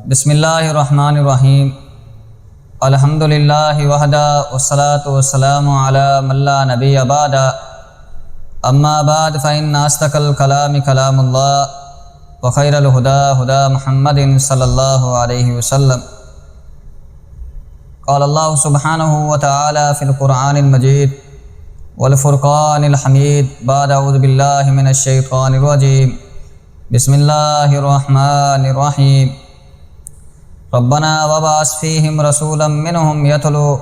بسم اللہ الرحمن الرحیم الحمد للہ وحدہ والصلاة والسلام علی من لا نبی بعد اما بعد فإن أصدق الكلام كلام الله وخير الهدى هدى محمد صلی اللہ علیہ وسلم قال اللہ سبحانہ وتعالی فی القرآن المجید والفرقان الحمید بعد اعوذ باللہ من الشیطان الرجیم بسم اللہ الرحمن الرحیم ربنا وابعث فیہم رسولا منہم یتلو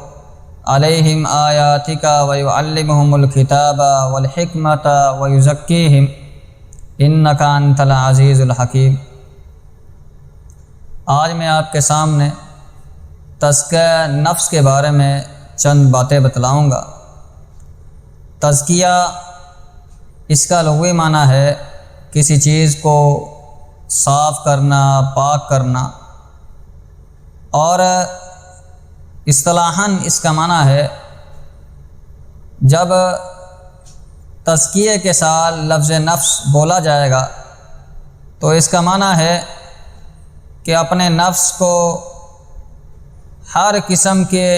علیہم آیاتک ویعلمہم الکتاب والحکمت ویزکیہم انک انت العزیز الحکیم۔ آج میں آپ کے سامنے تزکیہ نفس کے بارے میں چند باتیں بتلاؤں گا۔ تزکیہ اس کا لغوی معنی ہے کسی چیز کو صاف کرنا، پاک کرنا، اور اصطلاحاً اس کا معنی ہے جب تزکیے کے ساتھ لفظ نفس بولا جائے گا تو اس کا معنی ہے کہ اپنے نفس کو ہر قسم کے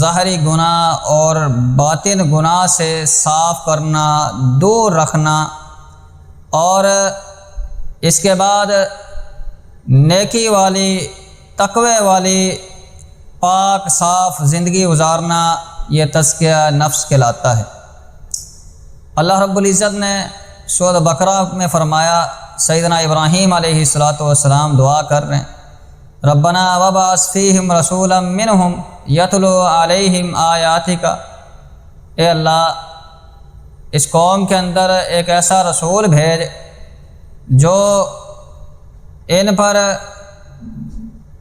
ظاہری گناہ اور باطن گناہ سے صاف کرنا، دور رکھنا، اور اس کے بعد نیکی والی، تقوی والی، پاک صاف زندگی گزارنا، یہ تزکیہ نفس کہلاتا ہے۔ اللہ رب العزت نے سورۃ بقرہ میں فرمایا، سیدنا ابراہیم علیہ السلام دعا کر رہے ہیں، ربنا وابعث فیہم رسولا منہم یتلو علیہم آیاتک، اے اللہ اس قوم کے اندر ایک ایسا رسول بھیج جو ان پر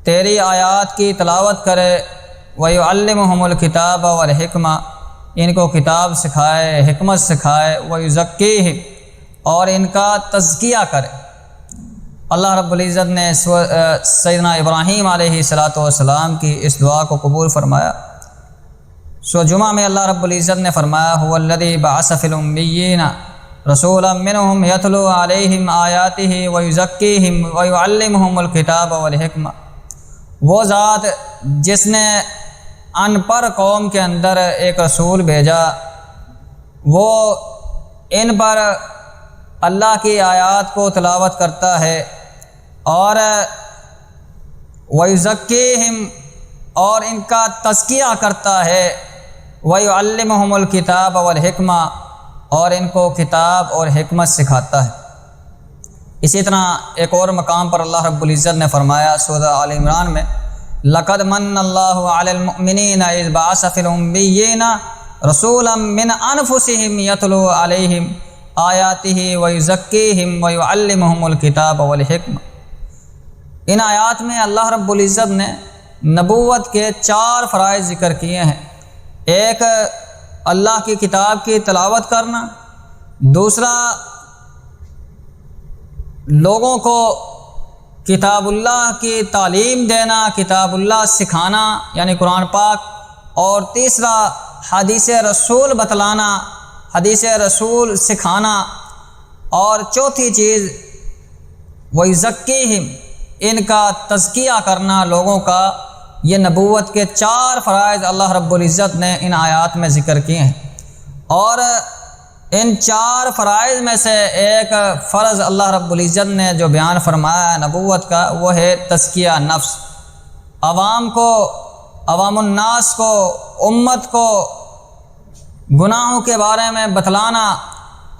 تیری آیات کی تلاوت کرے، وَيُعَلِّمُهُمُ الْكِتَابَ وَالْحِكْمَةَ، ان کو کتاب سکھائے، حکمت سکھائے، وَيُزَكِّيهِمْ، اور ان کا تزکیہ کرے۔ اللہ رب العزت نے سیدنا ابراہیم علیہ السلام کی اس دعا کو قبول فرمایا۔ سورۃ جمعہ میں اللہ رب العزت نے فرمایا، هُوَ الَّذِي بَعَثَ فِي الْأُمِّيِّينَ رَسُولًا مِّنْهُمْ يَتْلُو عَلَيْهِمْ آيَاتِهِ وَيُزَكِّيهِمْ وَيُعَلِّمُهُمُ الْكِتَابَ وَالْحِكْمَةَ، وہ ذات جس نے ان پڑھ قوم کے اندر ایک رسول بھیجا، وہ ان پر اللہ کی آیات کو تلاوت کرتا ہے، اور وَيُزَكِّيهِمْ، اور ان کا تزکیہ کرتا ہے، وَيُعَلِّمُهُمُ الْكِتَابَ وَالْحِكْمَةَ، اور ان کو کتاب اور حکمت سکھاتا ہے۔ اسی طرح ایک اور مقام پر اللہ رب العزت نے فرمایا سورۃ آل عمران میں، لَقَدْ مَنَّ اللَّهُ عَلَى الْمُؤْمِنِينَ إِذْ بَعَثَ فِي الْأُمِّيِّينَ رَسُولًا مِّنْ أَنفُسِهِمْ يَتْلُو عَلَيْهِمْ آيَاتِهِ وَيُزَكِّيهِمْ وَيُعَلِّمُهُمُ الْكِتَابَ وَالْحِكْمَةَ۔ ان آیات میں اللہ رب العزت نے نبوت کے 4 فرائض ذکر کیے ہیں۔ ایک اللہ کی کتاب کی تلاوت کرنا، دوسرا لوگوں کو کتاب اللہ کی تعلیم دینا، کتاب اللہ سکھانا یعنی قرآن پاک، اور تیسرا حدیث رسول بتلانا، حدیث رسول سکھانا، اور چوتھی چیز وَيُزَكِّيهِمْ، ان کا تزکیہ کرنا لوگوں کا۔ یہ نبوت کے 4 فرائض اللہ رب العزت نے ان آیات میں ذکر کیے ہیں، اور ان 4 فرائض میں سے ایک فرض اللہ رب العزت نے جو بیان فرمایا ہے نبوت کا، وہ ہے تزکیہ نفس۔ عوام کو، عوام الناس کو، امت کو گناہوں کے بارے میں بتلانا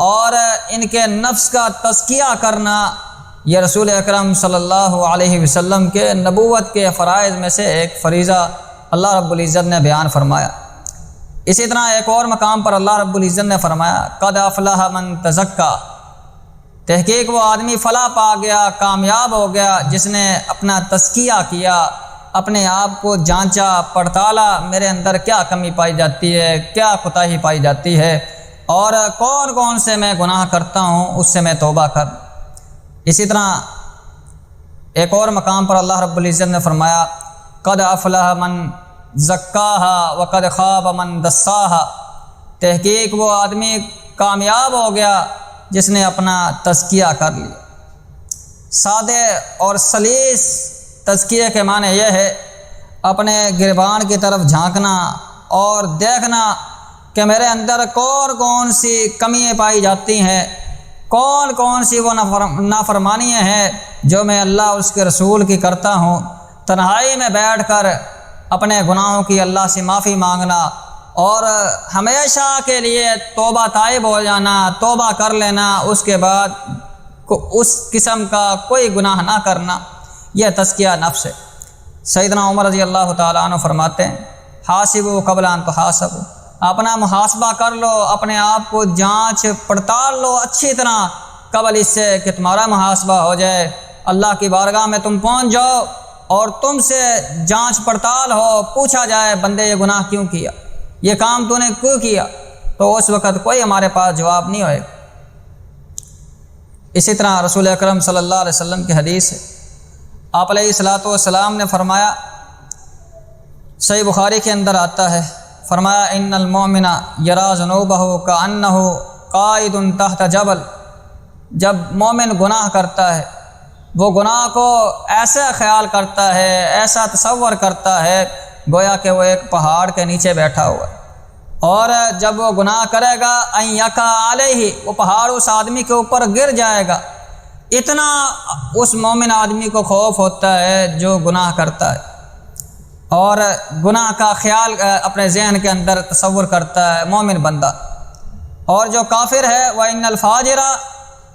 اور ان کے نفس کا تزکیہ کرنا، یہ رسول اکرم صلی اللہ علیہ وسلم کے نبوت کے فرائض میں سے ایک فریضہ اللہ رب العزت نے بیان فرمایا۔ اسی طرح ایک اور مقام پر اللہ رب العزت نے فرمایا، قد افلح من تزکا، تحقیق وہ آدمی فلاح پا گیا، کامیاب ہو گیا جس نے اپنا تزکیہ کیا، اپنے آپ کو جانچا پڑتالا، میرے اندر کیا کمی پائی جاتی ہے، کیا کوتاہی پائی جاتی ہے، اور کون کون سے میں گناہ کرتا ہوں، اس سے میں توبہ کر۔ اسی طرح ایک اور مقام پر اللہ رب العزت نے فرمایا، قد افلح من زکاہا وقد خاب من دساہا، تحقیق وہ آدمی کامیاب ہو گیا جس نے اپنا تزکیہ کر لیا۔ سادے اور سلیس تزکیے کے معنی یہ ہے اپنے گریبان کی طرف جھانکنا اور دیکھنا کہ میرے اندر کون کون سی کمیاں پائی جاتی ہیں، کون کون سی وہ نافرمانیاں ہیں جو میں اللہ اور اس کے رسول کی کرتا ہوں۔ تنہائی میں بیٹھ کر اپنے گناہوں کی اللہ سے معافی مانگنا اور ہمیشہ کے لیے توبہ طائب ہو جانا، توبہ کر لینا، اس کے بعد اس قسم کا کوئی گناہ نہ کرنا، یہ تزکیہ نفس ہے۔ سیدنا عمر رضی اللہ تعالیٰ عنہ فرماتے ہیں حاسبوا قبل ان تحاسبوا، اپنا محاسبہ کر لو، اپنے آپ کو جانچ پڑتال لو اچھی طرح قبل اس سے کہ تمہارا محاسبہ ہو جائے، اللہ کی بارگاہ میں تم پہنچ جاؤ اور تم سے جانچ پڑتال ہو، پوچھا جائے بندے یہ گناہ کیوں کیا، یہ کام تو نے کیوں کیا، تو اس وقت کوئی ہمارے پاس جواب نہیں ہوئے۔ اسی طرح رسول اکرم صلی اللہ علیہ وسلم کی حدیث ہے، آپ علیہ الصلاۃ والسلام نے فرمایا، صحیح بخاری کے اندر آتا ہے، فرمایا ان المؤمن یری ذنوبہ کأنہ قائد تحت جبل، جب مومن گناہ کرتا ہے وہ گناہ کو ایسا خیال کرتا ہے، ایسا تصور کرتا ہے گویا کہ وہ ایک پہاڑ کے نیچے بیٹھا ہوا ہے، اور جب وہ گناہ کرے گا ان یقع علیہ، وہ پہاڑ اس آدمی کے اوپر گر جائے گا، اتنا اس مومن آدمی کو خوف ہوتا ہے جو گناہ کرتا ہے اور گناہ کا خیال اپنے ذہن کے اندر تصور کرتا ہے مومن بندہ۔ اور جو کافر ہے وَإِنَّ الْفَاجِرَ،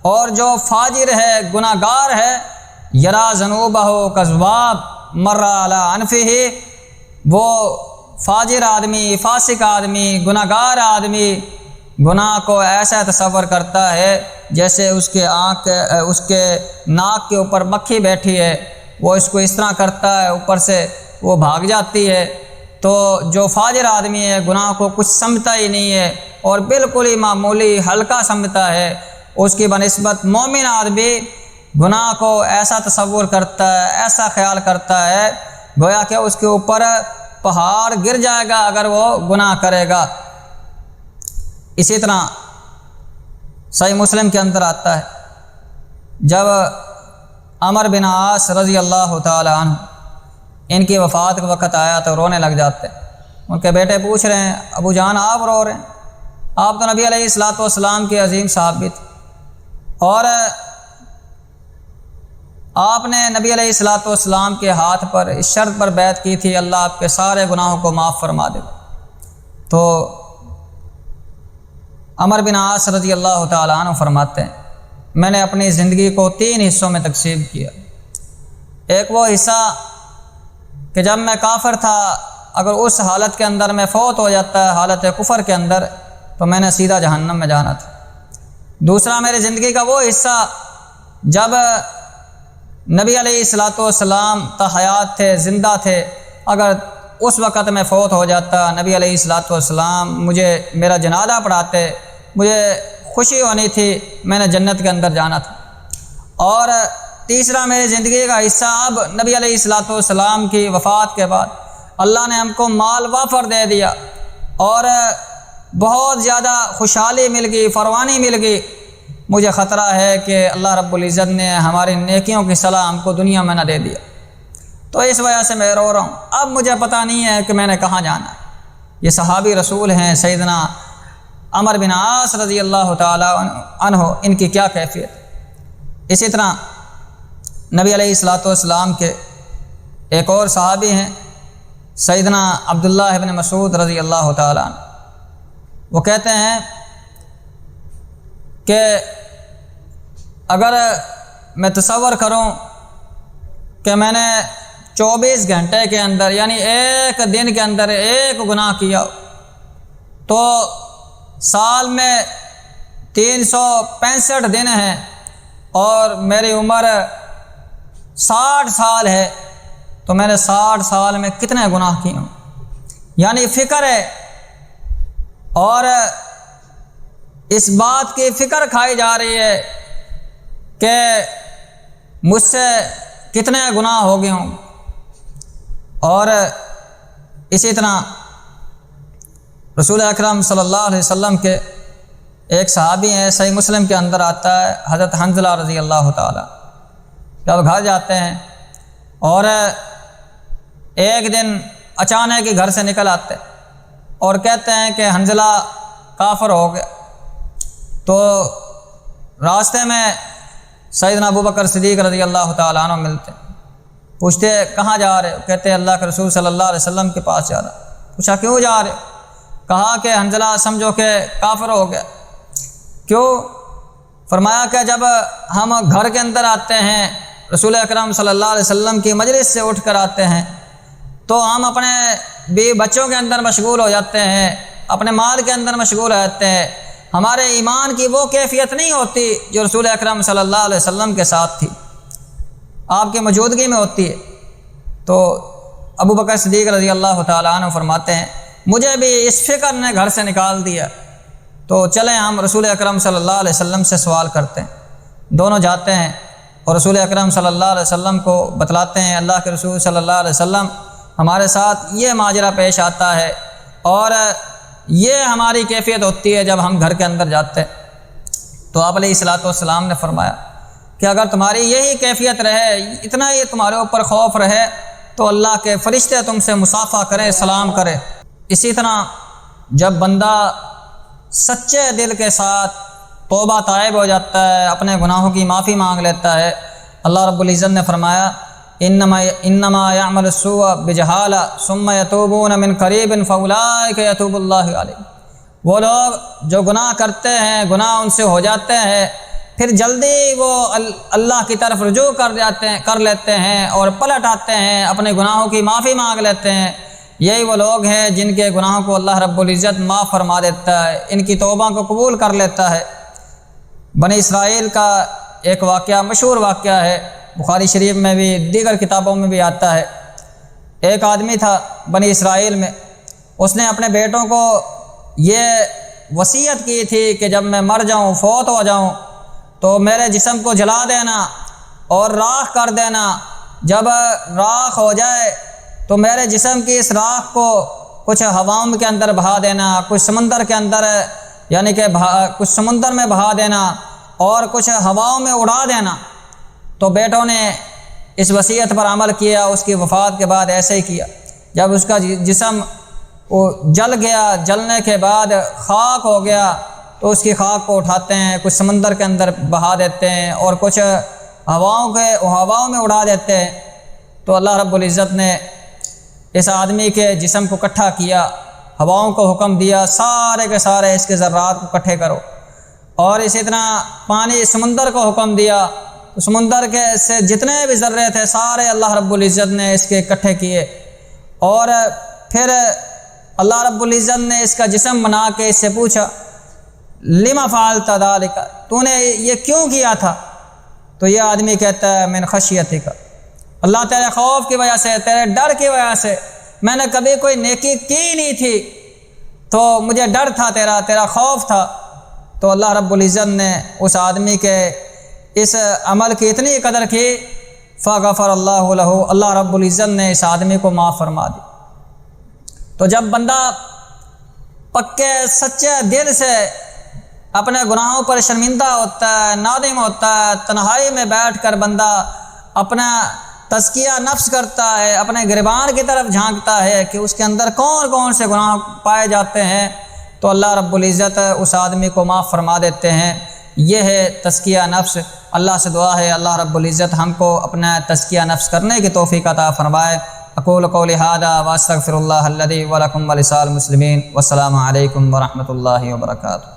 اور جو فاجر ہے گناہ گار ہے، یری ذنوبہ کذباب مر علی انفہ، وہ فاجر آدمی، فاسق آدمی، گناہ گار آدمی گناہ کو ایسا تصور کرتا ہے جیسے اس کے ناک کے اوپر مکھی بیٹھی ہے، وہ اس کو اس طرح کرتا ہے اوپر سے وہ بھاگ جاتی ہے۔ تو جو فاجر آدمی ہے گناہ کو کچھ سمجھتا ہی نہیں ہے اور بالکل ہی معمولی ہلکا سمجھتا ہے، اس کی بنسبت مومن آدمی گناہ کو ایسا تصور کرتا ہے، ایسا خیال کرتا ہے گویا کہ اس کے اوپر پہاڑ گر جائے گا اگر وہ گناہ کرے گا۔ اسی طرح صحیح مسلم کے اندر آتا ہے، جب عمر بن عاص رضی اللہ تعالی عنہ ان کی وفات کا وقت آیا تو رونے لگ جاتے، ان کے بیٹے پوچھ رہے ہیں ابو جان آپ رو رہے ہیں، آپ تو نبی علیہ الصلاۃ والسلام کے عظیم صحابی تھے اور آپ نے نبی علیہ الصلاۃ والسلام کے ہاتھ پر اس شرط پر بیعت کی تھی اللہ آپ کے سارے گناہوں کو معاف فرما دے۔ تو عمر بن عاص رضی اللہ تعالیٰ عنہ فرماتے ہیں میں نے اپنی زندگی کو 3 حصوں میں تقسیم کیا، ایک وہ حصہ کہ جب میں کافر تھا، اگر اس حالت کے اندر میں فوت ہو جاتا ہے حالت کفر کے اندر تو میں نے سیدھا جہنم میں جانا تھا۔ دوسرا میری زندگی کا وہ حصہ جب نبی علیہ الصلاۃ والسلام حیات تھے، زندہ تھے، اگر اس وقت میں فوت ہو جاتا نبی علیہ الصلاۃ والسلام مجھے میرا جنازہ پڑھاتے، مجھے خوشی ہونی تھی، میں نے جنت کے اندر جانا تھا۔ اور تیسرا میری زندگی کا حصہ اب نبی علیہ الصلاۃ والسلام کی وفات کے بعد اللہ نے ہم کو مال وافر دے دیا اور بہت زیادہ خوشحالی مل گئی، فروانی مل گئی، مجھے خطرہ ہے کہ اللہ رب العزت نے ہماری نیکیوں کی صلاح ہم کو دنیا میں نہ دے دیا، تو اس وجہ سے میں رو رہا ہوں، اب مجھے پتہ نہیں ہے کہ میں نے کہاں جانا ہے۔ یہ صحابی رسول ہیں سیدنا عمر بن عاص رضی اللہ تعالیٰ عنہ، ان کی کیا کیفیت۔ اسی طرح نبی علیہ الصلاۃ والسلام کے ایک اور صحابی ہیں سیدنا عبداللہ ابن مسعود رضی اللہ تعالیٰ عنہ، وہ کہتے ہیں کہ اگر میں تصور کروں کہ میں نے 24 گھنٹے کے اندر یعنی ایک دن کے اندر ایک گناہ کیا تو سال میں 365 دن ہیں اور میری عمر 60 سال ہے، تو میں نے 60 سال میں کتنے گناہ کیے ہوں، یعنی فکر ہے اور اس بات کی فکر کھائی جا رہی ہے کہ مجھ سے کتنے گناہ ہو گئے ہوں۔ اور اسی طرح رسول اکرم صلی اللہ علیہ وسلم کے ایک صحابی ہیں، صحیح مسلم کے اندر آتا ہے، حضرت حنظلہ رضی اللہ تعالیٰ، جب گھر جاتے ہیں اور ایک دن اچانک ہی گھر سے نکل آتے اور کہتے ہیں کہ حنظلہ کافر ہو گیا۔ تو راستے میں سیدنا ابوبکر صدیق رضی اللہ تعالیٰ عنہ ملتے، پوچھتے کہاں جا رہے ہو؟ کہتے اللہ کے رسول صلی اللہ علیہ وسلم کے پاس جا رہا۔ پوچھا کیوں جا رہے ہو؟ کہا کہ حنظلہ سمجھو کہ کافر ہو گیا۔ کیوں؟ فرمایا کہ جب ہم گھر کے اندر آتے ہیں، رسول اکرم صلی اللہ علیہ وسلم کی مجلس سے اٹھ کر آتے ہیں، تو ہم اپنے بیوی بچوں کے اندر مشغول ہو جاتے ہیں، اپنے مال کے اندر مشغول ہو جاتے ہیں، ہمارے ایمان کی وہ کیفیت نہیں ہوتی جو رسول اکرم صلی اللہ علیہ وسلم کے ساتھ تھی، آپ کی موجودگی میں ہوتی ہے۔ تو ابوبکر صدیق رضی اللہ تعالیٰ عنہ فرماتے ہیں مجھے بھی اس فکر نے گھر سے نکال دیا، تو چلیں ہم رسول اکرم صلی اللہ علیہ وسلم سے سوال کرتے ہیں۔ دونوں جاتے ہیں اور رسول اکرم صلی اللہ علیہ وسلم کو بتلاتے ہیں اللہ کے رسول صلی اللہ علیہ وسلم ہمارے ساتھ یہ ماجرا پیش آتا ہے اور یہ ہماری کیفیت ہوتی ہے جب ہم گھر کے اندر جاتے ہیں۔ تو آپ علیہ الصلوۃ والسلام نے فرمایا کہ اگر تمہاری یہی کیفیت رہے، اتنا ہی تمہارے اوپر خوف رہے، تو اللہ کے فرشتے تم سے مصافحہ کریں، سلام کریں۔ اسی طرح جب بندہ سچے دل کے ساتھ توبہ طائب ہو جاتا ہے، اپنے گناہوں کی معافی مانگ لیتا ہے، اللہ رب العزت نے فرمایا انما يعمل السوء بجہالہ ثم يتوبون من قریب فاولئک یتوب اللہ علیہم۔ وہ لوگ جو گناہ کرتے ہیں، گناہ ان سے ہو جاتے ہیں، پھر جلدی وہ اللہ کی طرف رجوع کر لیتے ہیں اور پلٹ آتے ہیں، اپنے گناہوں کی معافی مانگ لیتے ہیں، یہی وہ لوگ ہیں جن کے گناہوں کو اللہ رب العزت معاف فرما دیتا ہے، ان کی توبہ کو قبول کر لیتا ہے۔ بنی اسرائیل کا ایک واقعہ مشہور واقعہ ہے، بخاری شریف میں بھی دیگر کتابوں میں بھی آتا ہے۔ ایک آدمی تھا بنی اسرائیل میں، اس نے اپنے بیٹوں کو یہ وصیت کی تھی کہ جب میں مر جاؤں، فوت ہو جاؤں، تو میرے جسم کو جلا دینا اور راکھ کر دینا۔ جب راکھ ہو جائے تو میرے جسم کی اس راکھ کو کچھ ہواؤں کے اندر بہا دینا، کچھ سمندر کے اندر یعنی کہ کچھ سمندر میں بہا دینا اور کچھ ہواؤں میں اڑا دینا۔ تو بیٹوں نے اس وصیت پر عمل کیا، اس کی وفات کے بعد ایسے ہی کیا۔ جب اس کا جسم وہ جل گیا، جلنے کے بعد خاک ہو گیا، تو اس کی خاک کو اٹھاتے ہیں، کچھ سمندر کے اندر بہا دیتے ہیں اور کچھ ہواؤں میں اڑا دیتے ہیں۔ تو اللہ رب العزت نے اس آدمی کے جسم کو اکٹھا کیا، ہواؤں کو حکم دیا سارے کے سارے اس کے ذرات کو اکٹھے کرو، اور اسی طرح پانی سمندر کو حکم دیا، تو سمندر کے سے جتنے بھی ذرے تھے سارے اللہ رب العزت نے اس کے اکٹھے کیے، اور پھر اللہ رب العزت نے اس کا جسم بنا کے اس سے پوچھا لما فعلت ذلک، تو نے یہ کیوں کیا تھا؟ تو یہ آدمی کہتا ہے من خشیتک، اللہ تیرے خوف کی وجہ سے، تیرے ڈر کی وجہ سے، میں نے کبھی کوئی نیکی کی نہیں تھی تو مجھے ڈر تھا، تیرا خوف تھا۔ تو اللہ رب العزت نے اس آدمی کے اس عمل کی اتنی قدر کی، فغفر اللہ لہ، اللہ رب العزت نے اس آدمی کو معاف فرما دی۔ تو جب بندہ پکے سچے دل سے اپنے گناہوں پر شرمندہ ہوتا ہے، نادم ہوتا ہے، تنہائی میں بیٹھ کر بندہ اپنا تزکیہ نفس کرتا ہے، اپنے گریبان کی طرف جھانکتا ہے کہ اس کے اندر کون کون سے گناہ پائے جاتے ہیں، تو اللہ رب العزت اس آدمی کو معاف فرما دیتے ہیں۔ یہ ہے تزکیہ نفس۔ اللہ سے دعا ہے اللہ رب العزت ہم کو اپنا تزکیہ نفس کرنے کی توفیق عطا فرمائے۔ اقول قولی ھذا واستغفر اللہ الذی ولکم ولسائر المسلمین، والسلام علیکم ورحمۃ اللہ وبرکاتہ۔